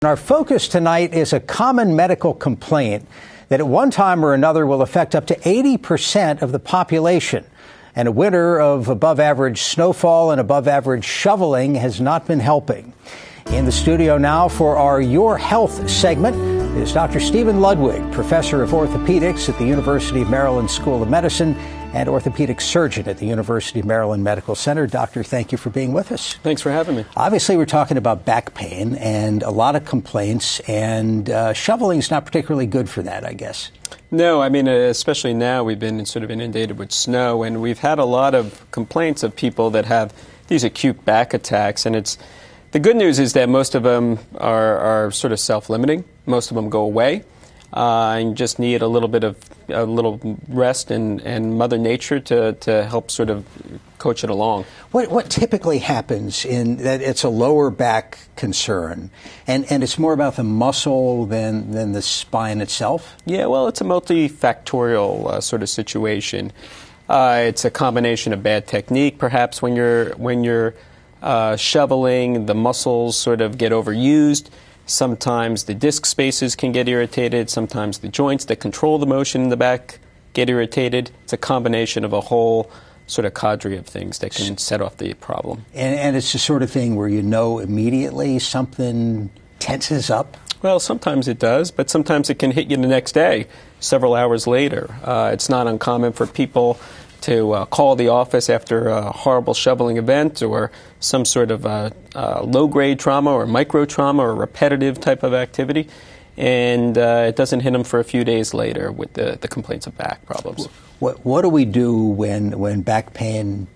Our focus tonight is a common medical complaint that at one time or another will affect up to 80% of the population. And a winter of above average snowfall and above average shoveling has not been helping. In the studio now for our Your Health segment is Dr. Stephen Ludwig, professor of orthopedics at the University of Maryland School of Medicine and orthopedic surgeon at the University of Maryland Medical Center. Doctor, thank you for being with us. Thanks for having me. Obviously, we're talking about back pain and a lot of complaints, and shoveling is not particularly good for that, I guess. No, I mean, especially now we've been sort of inundated with snow, and we've had a lot of complaints of people that have these acute back attacks, and the good news is that most of them are sort of self-limiting. Most of them go away. And just need a little rest and Mother Nature to help sort of coach it along. What typically happens in that it's a lower back concern, and it's more about the muscle than the spine itself? Yeah, well, it's a multifactorial sort of situation. It's a combination of bad technique, perhaps when you're shoveling, the muscles sort of get overused. Sometimes the disc spaces can get irritated. Sometimes the joints that control the motion in the back get irritated. It's a combination of a whole sort of cadre of things that can set off the problem. And it's the sort of thing where you know immediately something tenses up? Well, sometimes it does, but sometimes it can hit you the next day, several hours later. It's not uncommon for people to call the office after a horrible shoveling event or some sort of low-grade trauma or micro-trauma or repetitive type of activity, and it doesn't hit them for a few days later with the complaints of back problems. What do we do when back pain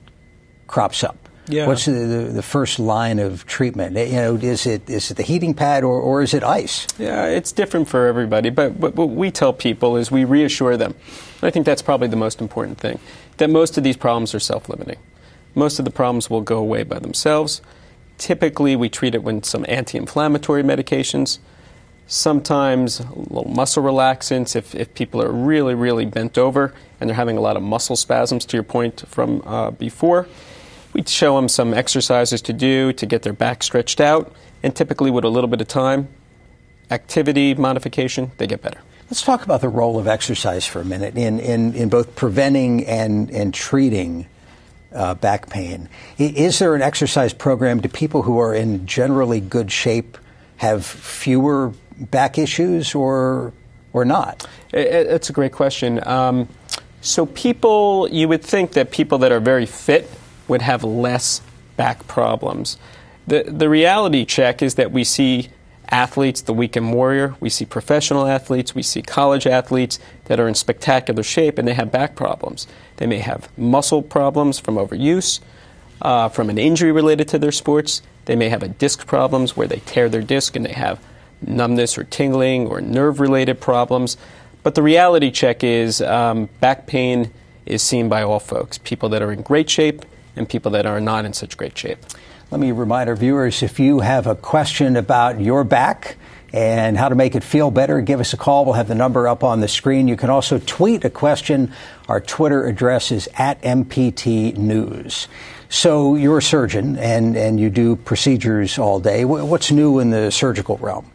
crops up? Yeah. What's the first line of treatment? You know, is it the heating pad or is it ice? Yeah, it's different for everybody, but what we tell people is we reassure them. I think that's probably the most important thing, that most of these problems are self-limiting. Most of the problems will go away by themselves. Typically, we treat it with some anti-inflammatory medications, sometimes little muscle relaxants if people are really, really bent over and they're having a lot of muscle spasms, to your point from before. We show them some exercises to do to get their back stretched out, and typically with a little bit of time, activity modification, they get better. Let's talk about the role of exercise for a minute in both preventing and treating back pain. Is there an exercise program? Do people who are in generally good shape have fewer back issues or not? It's a great question. So people, you would think that people that are very fit would have less back problems. The reality check is that we see athletes, the weekend warrior, we see professional athletes, we see college athletes that are in spectacular shape and they have back problems. They may have muscle problems from overuse, from an injury related to their sports. They may have a disc problems where they tear their disc and they have numbness or tingling or nerve-related problems. But the reality check is back pain is seen by all folks, people that are in great shape and people that are not in such great shape. Let me remind our viewers, if you have a question about your back and how to make it feel better, give us a call. We'll have the number up on the screen. You can also tweet a question. Our Twitter address is @MPT News. So you're a surgeon and you do procedures all day. What's new in the surgical realm?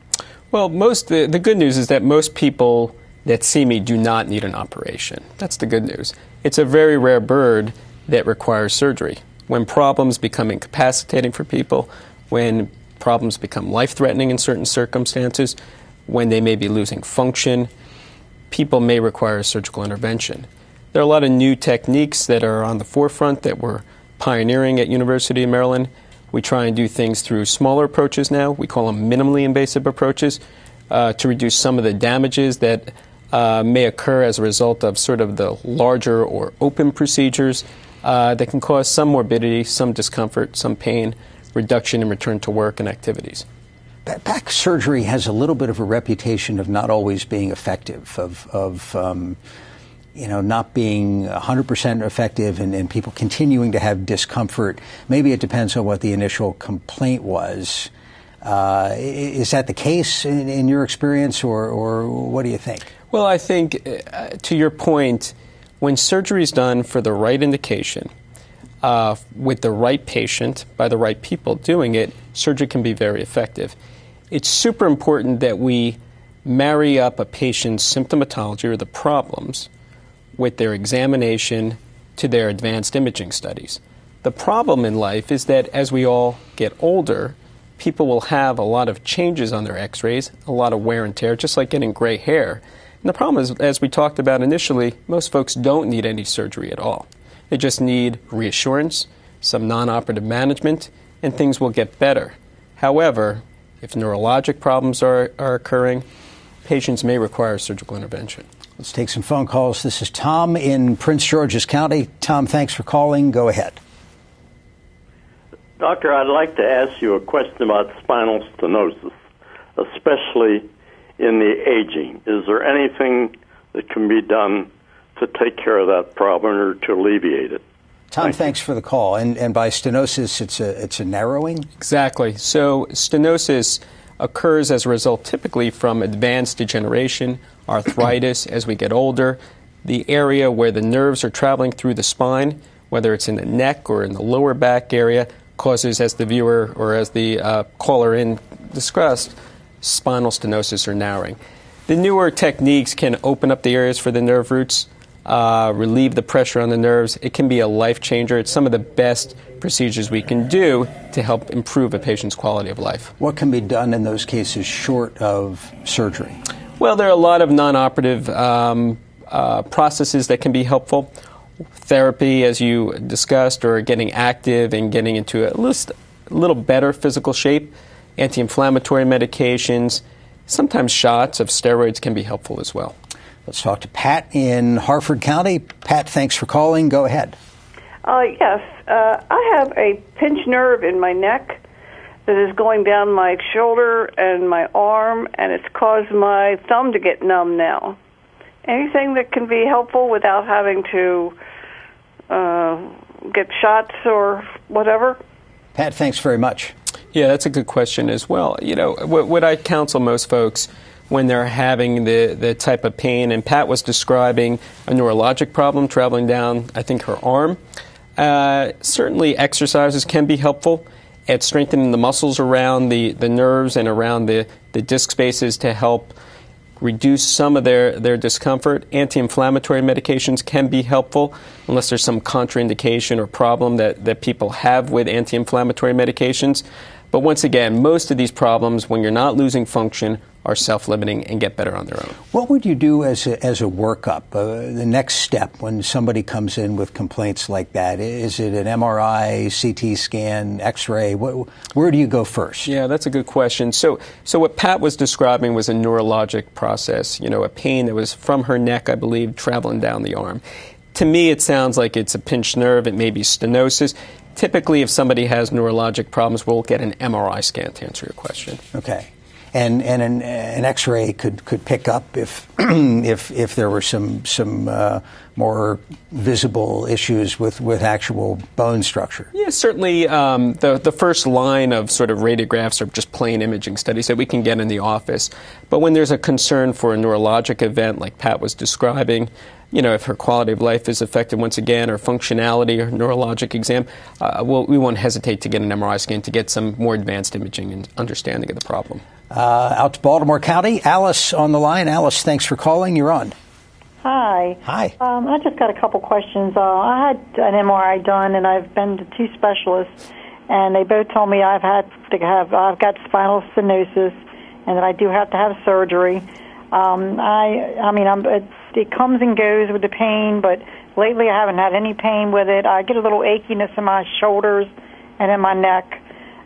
Well, the good news is that most people that see me do not need an operation. That's the good news. It's a very rare bird that requires surgery. When problems become incapacitating for people, when problems become life-threatening in certain circumstances, when they may be losing function, people may require surgical intervention. There are a lot of new techniques that are on the forefront that we're pioneering at University of Maryland. We try and do things through smaller approaches now. We call them minimally invasive approaches to reduce some of the damages that may occur as a result of sort of the larger or open procedures that can cause some morbidity, some discomfort, some pain, reduction in return to work and activities. Back surgery has a little bit of a reputation of not always being effective, of not being 100% effective and people continuing to have discomfort. Maybe it depends on what the initial complaint was. Is that the case in your experience, or what do you think? Well, I think, to your point, when surgery is done for the right indication, with the right patient, by the right people doing it, surgery can be very effective. it's super important that we marry up a patient's symptomatology or the problems with their examination to their advanced imaging studies. The problem in life is that as we all get older, people will have a lot of changes on their x-rays, a lot of wear and tear, just like getting gray hair. And the problem is, as we talked about initially, most folks don't need any surgery at all. They just need reassurance, some non-operative management, and things will get better. However, if neurologic problems are occurring, patients may require surgical intervention. Let's take some phone calls. This is Tom in Prince George's County. Tom, thanks for calling. Go ahead. Doctor, I'd like to ask you a question about spinal stenosis, especially in the aging. Is there anything that can be done to take care of that problem or to alleviate it? Tom, thanks for the call. And by stenosis, it's a narrowing? Exactly. So stenosis occurs as a result typically from advanced degeneration, arthritis as we get older. The area where the nerves are traveling through the spine, whether it's in the neck or in the lower back area, causes, as the viewer or as the caller in discussed, spinal stenosis or narrowing. The newer techniques can open up the areas for the nerve roots, relieve the pressure on the nerves. It can be a life changer. It's some of the best procedures we can do to help improve a patient's quality of life. What can be done in those cases short of surgery? Well, there are a lot of non-operative processes that can be helpful. Therapy, as you discussed, or getting active and getting into a little better physical shape. Anti-inflammatory medications, sometimes shots of steroids can be helpful as well. Let's talk to Pat in Harford County. Pat, thanks for calling. Go ahead. Yes. I have a pinched nerve in my neck that is going down my shoulder and my arm, and it's caused my thumb to get numb now. Anything that can be helpful without having to get shots or whatever? Pat, thanks very much. Yeah, that's a good question as well. You know, what I counsel most folks when they're having the type of pain, and Pat was describing a neurologic problem traveling down, I think, her arm. Certainly exercises can be helpful at strengthening the muscles around the nerves and around the disc spaces to help reduce some of their discomfort. Anti-inflammatory medications can be helpful unless there's some contraindication or problem that people have with anti-inflammatory medications. But once again, most of these problems, when you're not losing function, are self-limiting and get better on their own. What would you do as a workup, the next step when somebody comes in with complaints like that? Is it an MRI, CT scan, X-ray? Where do you go first? Yeah, that's a good question. So what Pat was describing was a neurologic process, you know, a pain that was from her neck, I believe, traveling down the arm. To me, it sounds like it's a pinched nerve. It may be stenosis. Typically, if somebody has neurologic problems, we'll get an MRI scan to answer your question. Okay. And an X-ray could pick up if if there were some more visible issues with actual bone structure. Yeah, certainly. The first line of sort of radiographs are just plain imaging studies that we can get in the office. But when there's a concern for a neurologic event, like Pat was describing, you know, if her quality of life is affected once again, or functionality or neurologic exam, we won't hesitate to get an MRI scan to get some more advanced imaging and understanding of the problem. Out to Baltimore County, Alice on the line. Alice, thanks for calling. You're on. Hi. Hi. I just got a couple questions. I had an MRI done, and I've been to two specialists, and they both told me I've got spinal stenosis, and that I do have to have surgery. It comes and goes with the pain, but lately I haven't had any pain with it. I get a little achiness in my shoulders and in my neck.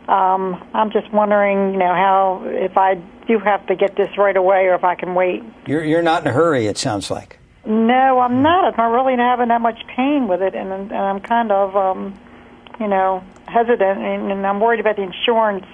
I'm just wondering, you know, how if I do have to get this right away or if I can wait. You're not in a hurry, it sounds like. No, I'm not. I'm not really having that much pain with it, and I'm kind of, hesitant, and I'm worried about the insurance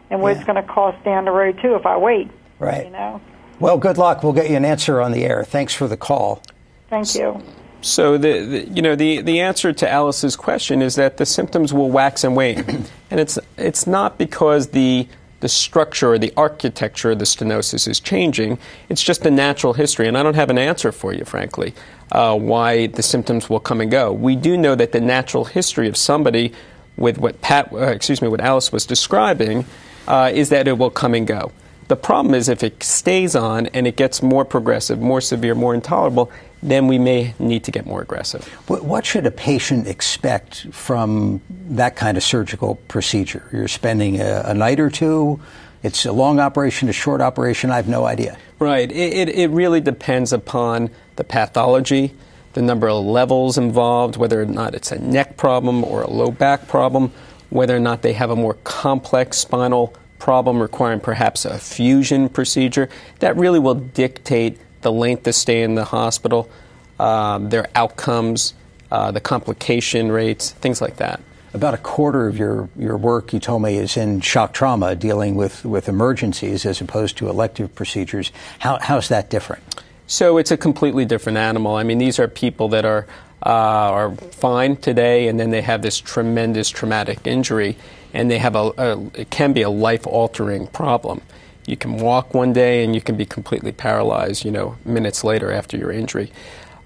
and what it's going to cost down the road, too, if I wait. Right. You know? Well, good luck. We'll get you an answer on the air. Thanks for the call. Thank you. So the answer to Alice's question is that the symptoms will wax and wane, and it's not because the structure or the architecture of the stenosis is changing. It's just the natural history, and I don't have an answer for you, frankly, why the symptoms will come and go. We do know that the natural history of somebody with what Alice was describing is that it will come and go. The problem is if it stays on and it gets more progressive, more severe, more intolerable, then we may need to get more aggressive. What should a patient expect from that kind of surgical procedure? You're spending a night or two? It's a long operation, a short operation? I have no idea. Right. It really depends upon the pathology, the number of levels involved, whether or not it's a neck problem or a low back problem, whether or not they have a more complex spinal problem requiring perhaps a fusion procedure. That really will dictate the length of stay in the hospital, their outcomes, the complication rates, things like that. About a quarter of your work, you told me, is in shock trauma, dealing with emergencies as opposed to elective procedures. How's that different? So it's a completely different animal. I mean, these are people that are fine today, and then they have this tremendous traumatic injury, and they have it can be a life-altering problem. You can walk one day and you can be completely paralyzed, minutes later after your injury.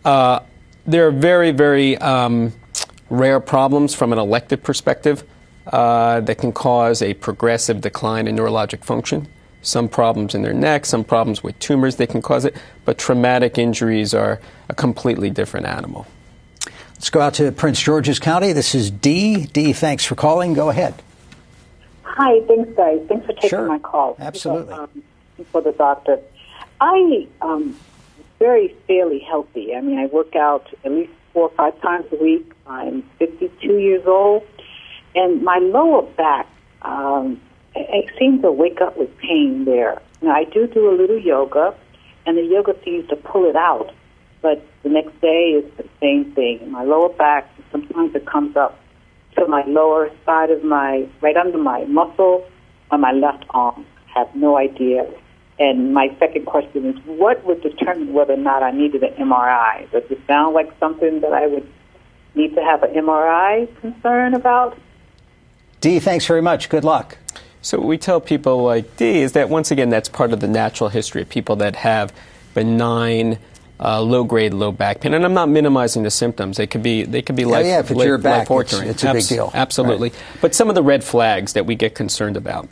There are very, very rare problems from an elective perspective that can cause a progressive decline in neurologic function. Some problems in their neck, some problems with tumors, they can cause it, but traumatic injuries are a completely different animal. Let's go out to Prince George's County. This is Dee. Dee, thanks for calling. Go ahead. Hi, thanks, guys. Thanks for taking my call. Absolutely. For the doctor. I very fairly healthy. I mean, I work out at least 4 or 5 times a week. I'm 52 years old, and my lower back, I seem to wake up with pain there. Now, I do a little yoga, and the yoga seems to pull it out, but the next day it's the same thing. My lower back, sometimes it comes up to my lower side of right under my muscle on my left arm. I have no idea. And my second question is, what would determine whether or not I needed an MRI? Does it sound like something that I would need to have an MRI concern about? Dee, thanks very much. Good luck. So what we tell people like Dee is that, once again, that's part of the natural history of people that have benign, low-grade, low back pain. And I'm not minimizing the symptoms. They could be if it's your back, it's a big deal. Absolutely. Right. But some of the red flags that we get concerned about,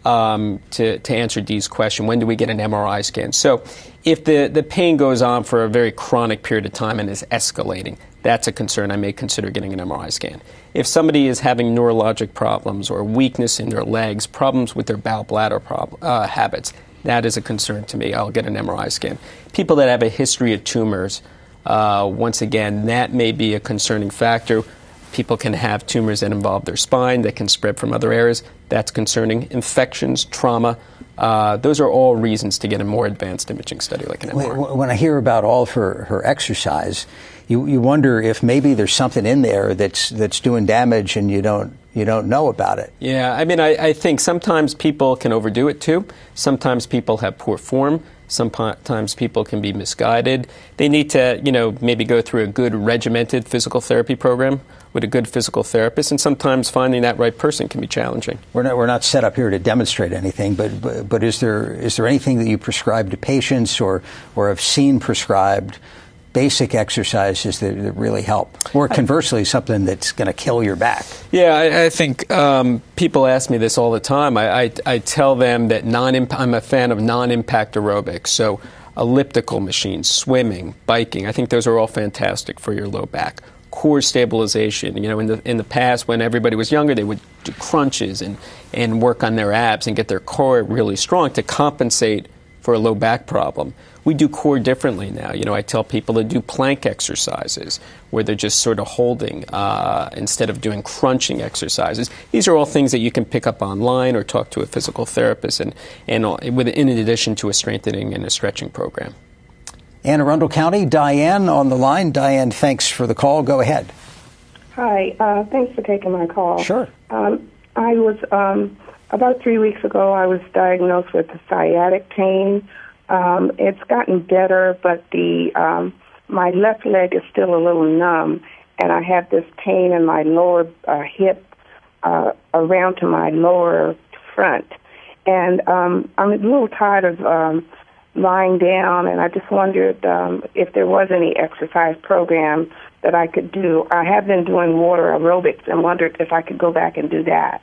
to answer Dee's question, when do we get an MRI scan? So if the pain goes on for a very chronic period of time and is escalating, that's a concern. I may consider getting an MRI scan. If somebody is having neurologic problems or weakness in their legs, problems with their bowel bladder habits, that is a concern to me. I'll get an MRI scan. People that have a history of tumors, once again, that may be a concerning factor. People can have tumors that involve their spine that can spread from other areas. That's concerning. Infections, trauma, those are all reasons to get a more advanced imaging study like an MRI. When I hear about all of her exercise, you wonder if maybe there's something in there that's doing damage and you don't know about it. Yeah, I mean, I think sometimes people can overdo it too. Sometimes people have poor form. Sometimes people can be misguided. They need to, maybe go through a good regimented physical therapy program with a good physical therapist, and sometimes finding that right person can be challenging. We're not set up here to demonstrate anything, but is there anything that you prescribe to patients or have seen prescribed, basic exercises that really help? Or conversely, something that's going to kill your back? Yeah, I think people ask me this all the time. I tell them that I'm a fan of non-impact aerobics, so elliptical machines, swimming, biking. I think those are all fantastic for your low back. Core stabilization. In the past, when everybody was younger, they would do crunches and work on their abs and get their core really strong to compensate for a low back problem. We do core differently now. I tell people to do plank exercises where they're just sort of holding instead of doing crunching exercises. These are all things that you can pick up online or talk to a physical therapist, and in addition to a strengthening and a stretching program. Anne Arundel County, Diane on the line. Diane, thanks for the call. Go ahead. Hi. Thanks for taking my call. Sure. I was about 3 weeks ago, I was diagnosed with sciatic pain. It's gotten better, but my left leg is still a little numb, and I have this pain in my lower hip around to my lower front. And I'm a little tired of lying down, and I just wondered if there was any exercise program that I could do. I have been doing water aerobics and wondered if I could go back and do that.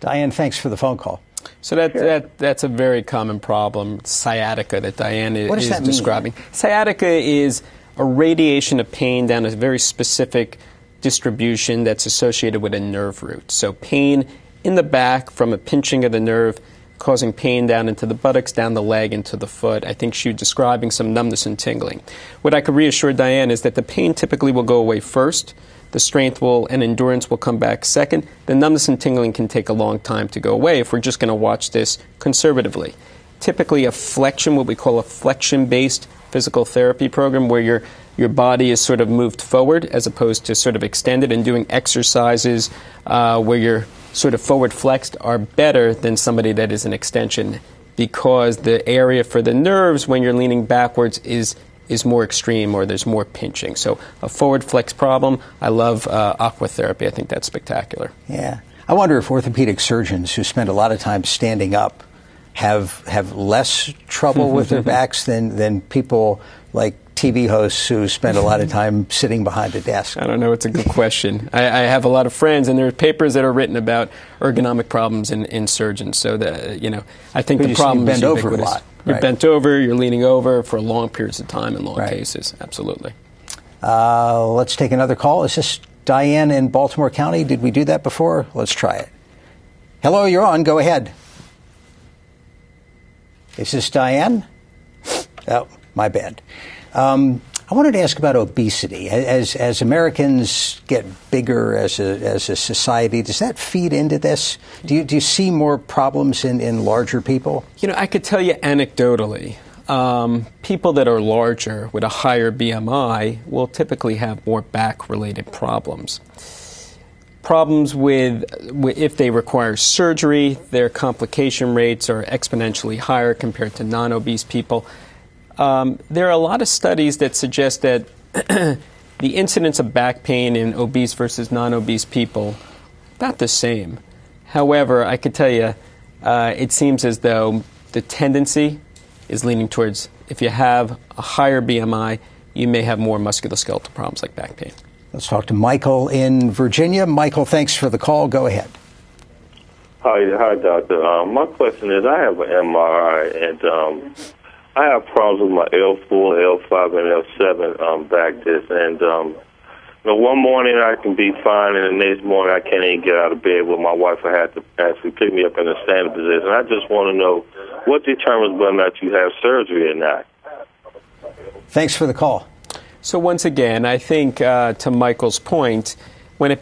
Diane, thanks for the phone call. So that's a very common problem, sciatica, that Diane is that describing. mean? Sciatica is a radiation of pain down a very specific distribution that's associated with a nerve root. So pain in the back from a pinching of the nerve, causing pain down into the buttocks, down the leg, into the foot. I think she was describing some numbness and tingling. What I could reassure Diane is that the pain typically will go away first. The strength and endurance will come back second. The numbness and tingling can take a long time to go away if we're just going to watch this conservatively. Typically a flexion, what we call a flexion-based physical therapy program, where your body is sort of moved forward as opposed to sort of extended, and doing exercises where you're sort of forward flexed are better than somebody that is an extension, because the area for the nerves when you're leaning backwards is more extreme, or there's more pinching. So a forward flex problem, I love aqua therapy. I think that's spectacular. Yeah. I wonder if orthopedic surgeons who spend a lot of time standing up have less trouble with their backs than people like TV hosts who spend a lot of time sitting behind a desk. I don't know. It's a good question. I have a lot of friends, and there are papers that are written about ergonomic problems in surgeons. So I think the problem is ubiquitous. Over a lot. You're bent over, you're leaning over for long periods of time in long cases. Absolutely. Let's take another call. Is this Diane in Baltimore County? Did we do that before? Let's try it. Hello, you're on. Go ahead. Is this Diane? Oh, my bad. I wanted to ask about obesity. As Americans get bigger as a society, does that feed into this? Do you see more problems in larger people? I could tell you anecdotally, people that are larger with a higher BMI will typically have more back-related problems. Problems with if they require surgery, their complication rates are exponentially higher compared to non-obese people. There are a lot of studies that suggest that the incidence of back pain in obese versus non-obese people, about the same. However, I could tell you, it seems as though the tendency is leaning towards, if you have a higher BMI, you may have more musculoskeletal problems like back pain. Let's talk to Michael in Virginia. Michael, thanks for the call. Go ahead. Hi, doctor. My question is, I have an MRI, and I have problems with my L4, L5, and L7 back disc. And one morning I can be fine, and the next morning I can't even get out of bed. Where my wife will have to actually pick me up in a standing position. I just want to know what determines whether or not you have surgery or not. Thanks for the call. So once again, I think to Michael's point, when it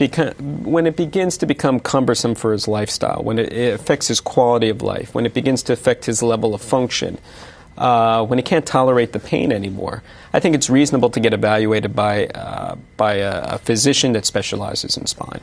begins to become cumbersome for his lifestyle, when it affects his quality of life, when it begins to affect his level of function, when he can't tolerate the pain anymore, I think it's reasonable to get evaluated by a physician that specializes in spine.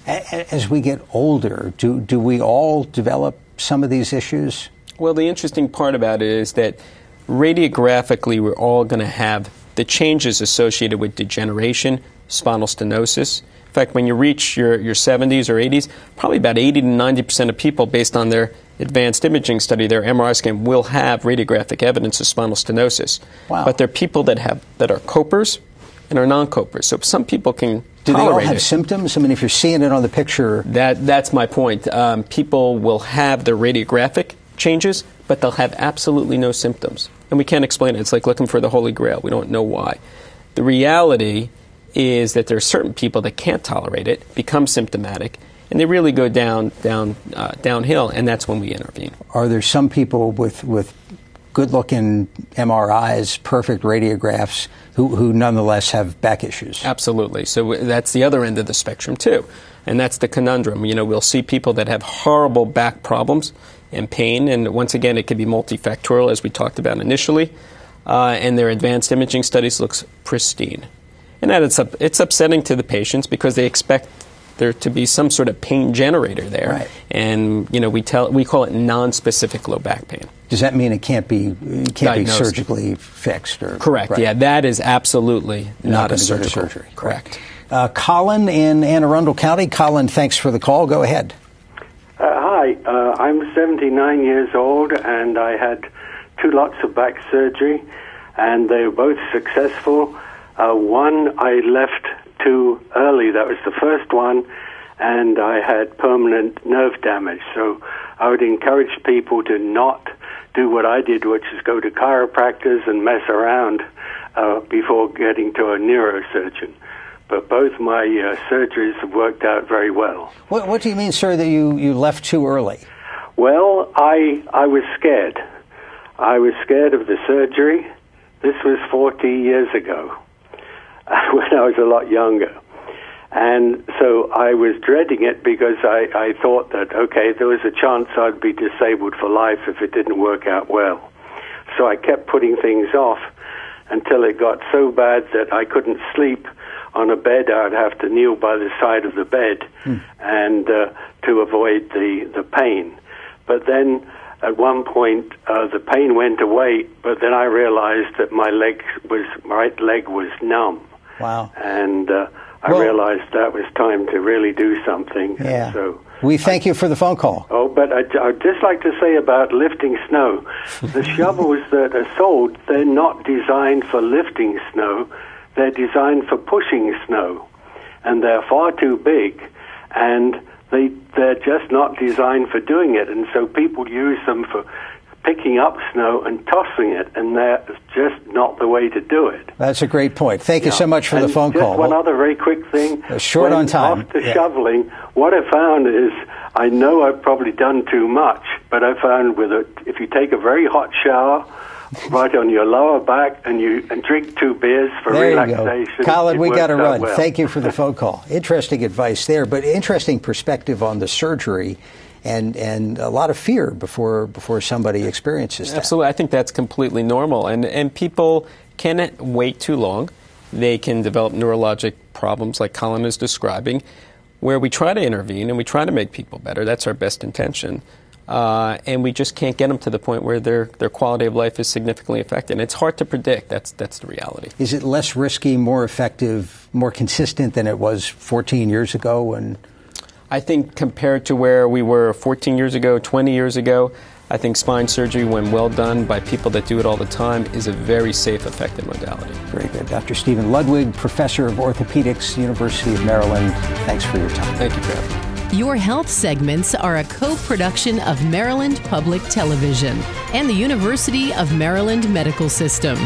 As we get older, do we all develop some of these issues? Well, the interesting part about it is that radiographically we're all going to have the changes associated with degeneration, spinal stenosis. In fact, when you reach your 70s or 80s, probably about 80 to 90% of people, based on their advanced imaging study, their MRI scan, will have radiographic evidence of spinal stenosis. Wow. But there are people that are copers and are non-copers. So some people can do they all have it. symptoms? I mean, if you're seeing it on the picture. That's my point. People will have the radiographic changes, but they'll have absolutely no symptoms. And we can't explain it. It's like looking for the Holy Grail. We don't know why. The reality is that there are certain people that can't tolerate it, become symptomatic, and they really go downhill, and that's when we intervene. Are there some people with good-looking MRIs, perfect radiographs, who nonetheless have back issues? Absolutely. So that's the other end of the spectrum, too. And that's the conundrum. We'll see people that have horrible back problems and pain, and once again, it could be multifactorial, as we talked about initially, and their advanced imaging studies looks pristine. And that it's upsetting to the patients because they expect there to be some sort of pain generator there. Right. And we call it non-specific low back pain. Does that mean it can't be surgically fixed? Or, correct. Right. Yeah, that is absolutely not a surgical surgery. Correct. Colin in Anne Arundel County. Colin, thanks for the call. Go ahead. Hi, I'm 79 years old, and I had 2 lots of back surgery, and they were both successful. One I left too early. That was the first one, and I had permanent nerve damage. So I would encourage people to not do what I did, which is go to chiropractors and mess around before getting to a neurosurgeon. But both my surgeries have worked out very well. What do you mean, sir, that you left too early? Well, I was scared. I was scared of the surgery. This was 40 years ago, when I was a lot younger. And so I was dreading it because I thought that, okay, there was a chance I'd be disabled for life if it didn't work out well. So I kept putting things off until it got so bad that I couldn't sleep on a bed. I'd have to kneel by the side of the bed and to avoid the pain. But then at one point the pain went away, but then I realized that my right leg was numb. Wow. And I realized that was time to really do something. Yeah. So we thank you for the phone call. Oh, but I'd just like to say about lifting snow. The shovels that are sold, they're not designed for lifting snow. They're designed for pushing snow. And they're far too big. And they're just not designed for doing it. And so people use them for picking up snow and tossing it, and that's just not the way to do it. That's a great point. Thank you so much for the phone call. One other very quick thing. Short on time. After shoveling, what I found is, I know I've probably done too much, but I found if you take a very hot shower right on your lower back and drink 2 beers for relaxation. There you go. Colin, we got to run. Well. Thank you for the phone call. Interesting advice there, but interesting perspective on the surgery. And a lot of fear before somebody experiences that. Absolutely. I think that's completely normal. And people can't wait too long. They can develop neurologic problems like Colin is describing, where we try to intervene and we try to make people better. That's our best intention. And we just can't get them to the point where their quality of life is significantly affected. And it's hard to predict. That's the reality. Is it less risky, more effective, more consistent than it was 14 years ago? I think compared to where we were 14 years ago, 20 years ago, I think spine surgery, when well done by people that do it all the time, is a very safe, effective modality. Very good. Dr. Stephen Ludwig, Professor of Orthopedics, University of Maryland, thanks for your time. Thank you for having me. Your health segments are a co-production of Maryland Public Television and the University of Maryland Medical System.